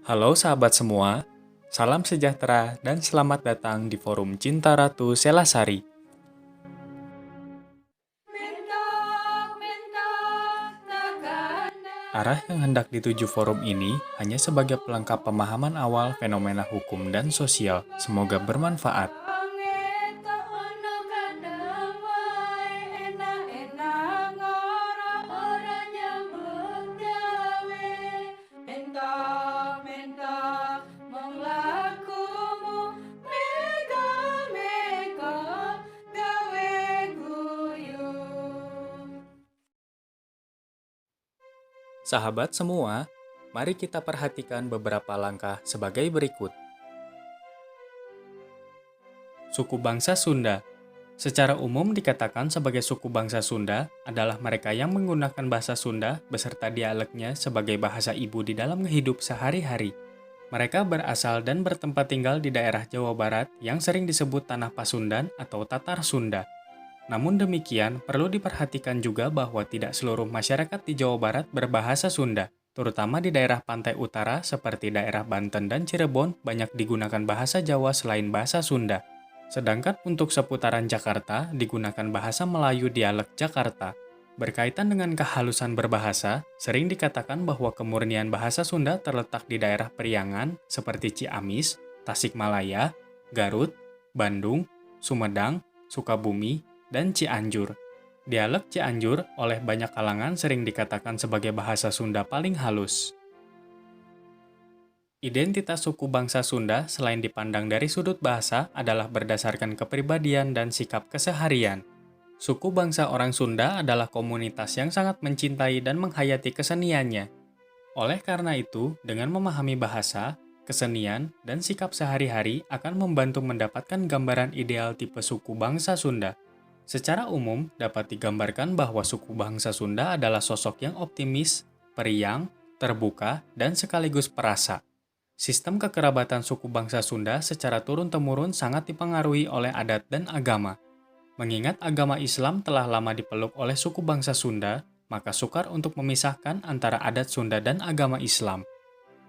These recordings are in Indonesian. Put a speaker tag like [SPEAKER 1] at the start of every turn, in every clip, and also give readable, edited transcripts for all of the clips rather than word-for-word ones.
[SPEAKER 1] Halo sahabat semua, salam sejahtera dan selamat datang di Forum Cinta Ratu Selasari.
[SPEAKER 2] Mentok, mentok, takkan
[SPEAKER 1] Arah yang hendak dituju forum ini hanya sebagai pelengkap pemahaman awal fenomena hukum dan sosial. Semoga bermanfaat. Sahabat semua, mari kita perhatikan beberapa langkah sebagai berikut. Suku bangsa Sunda. Secara umum dikatakan sebagai suku bangsa Sunda adalah mereka yang menggunakan bahasa Sunda beserta dialeknya sebagai bahasa ibu di dalam hidup sehari-hari. Mereka berasal dan bertempat tinggal di daerah Jawa Barat yang sering disebut Tanah Pasundan atau Tatar Sunda. Namun demikian, perlu diperhatikan juga bahwa tidak seluruh masyarakat di Jawa Barat berbahasa Sunda, terutama di daerah pantai utara seperti daerah Banten dan Cirebon banyak digunakan bahasa Jawa selain bahasa Sunda. Sedangkan untuk seputaran Jakarta digunakan bahasa Melayu dialek Jakarta. Berkaitan dengan kehalusan berbahasa, sering dikatakan bahwa kemurnian bahasa Sunda terletak di daerah Priangan seperti Ciamis, Tasikmalaya, Garut, Bandung, Sumedang, Sukabumi, dan Cianjur. Dialek Cianjur oleh banyak kalangan sering dikatakan sebagai bahasa Sunda paling halus. Identitas suku bangsa Sunda selain dipandang dari sudut bahasa adalah berdasarkan kepribadian dan sikap keseharian. Suku bangsa orang Sunda adalah komunitas yang sangat mencintai dan menghayati keseniannya. Oleh karena itu, dengan memahami bahasa, kesenian, dan sikap sehari-hari akan membantu mendapatkan gambaran ideal tipe suku bangsa Sunda. Secara umum, dapat digambarkan bahwa suku bangsa Sunda adalah sosok yang optimis, periang, terbuka, dan sekaligus perasa. Sistem kekerabatan suku bangsa Sunda secara turun-temurun sangat dipengaruhi oleh adat dan agama. Mengingat agama Islam telah lama dipeluk oleh suku bangsa Sunda, maka sukar untuk memisahkan antara adat Sunda dan agama Islam.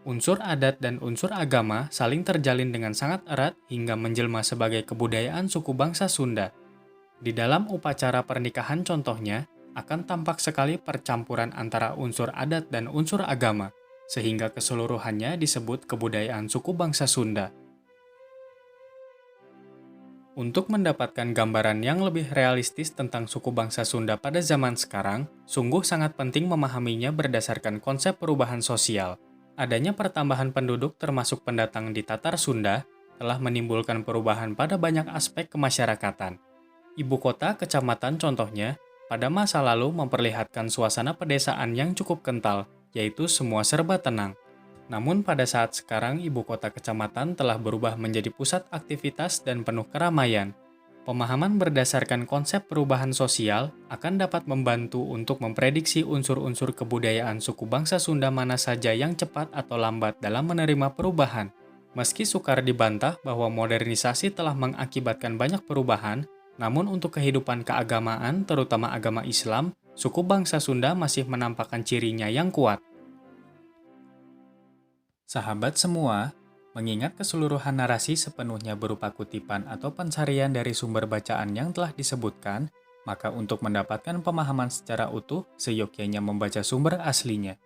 [SPEAKER 1] Unsur adat dan unsur agama saling terjalin dengan sangat erat hingga menjelma sebagai kebudayaan suku bangsa Sunda. Di dalam upacara pernikahan contohnya, akan tampak sekali percampuran antara unsur adat dan unsur agama, sehingga keseluruhannya disebut kebudayaan suku bangsa Sunda. Untuk mendapatkan gambaran yang lebih realistis tentang suku bangsa Sunda pada zaman sekarang, sungguh sangat penting memahaminya berdasarkan konsep perubahan sosial. Adanya pertambahan penduduk termasuk pendatang di Tatar Sunda telah menimbulkan perubahan pada banyak aspek kemasyarakatan. Ibu kota, kecamatan contohnya, pada masa lalu memperlihatkan suasana pedesaan yang cukup kental, yaitu semua serba tenang. Namun pada saat sekarang ibu kota kecamatan telah berubah menjadi pusat aktivitas dan penuh keramaian. Pemahaman berdasarkan konsep perubahan sosial akan dapat membantu untuk memprediksi unsur-unsur kebudayaan suku bangsa Sunda mana saja yang cepat atau lambat dalam menerima perubahan. Meski sukar dibantah bahwa modernisasi telah mengakibatkan banyak perubahan, namun untuk kehidupan keagamaan, terutama agama Islam, suku bangsa Sunda masih menampakkan cirinya yang kuat. Sahabat semua, mengingat keseluruhan narasi sepenuhnya berupa kutipan atau pencarian dari sumber bacaan yang telah disebutkan, maka untuk mendapatkan pemahaman secara utuh, seyogyanya membaca sumber aslinya.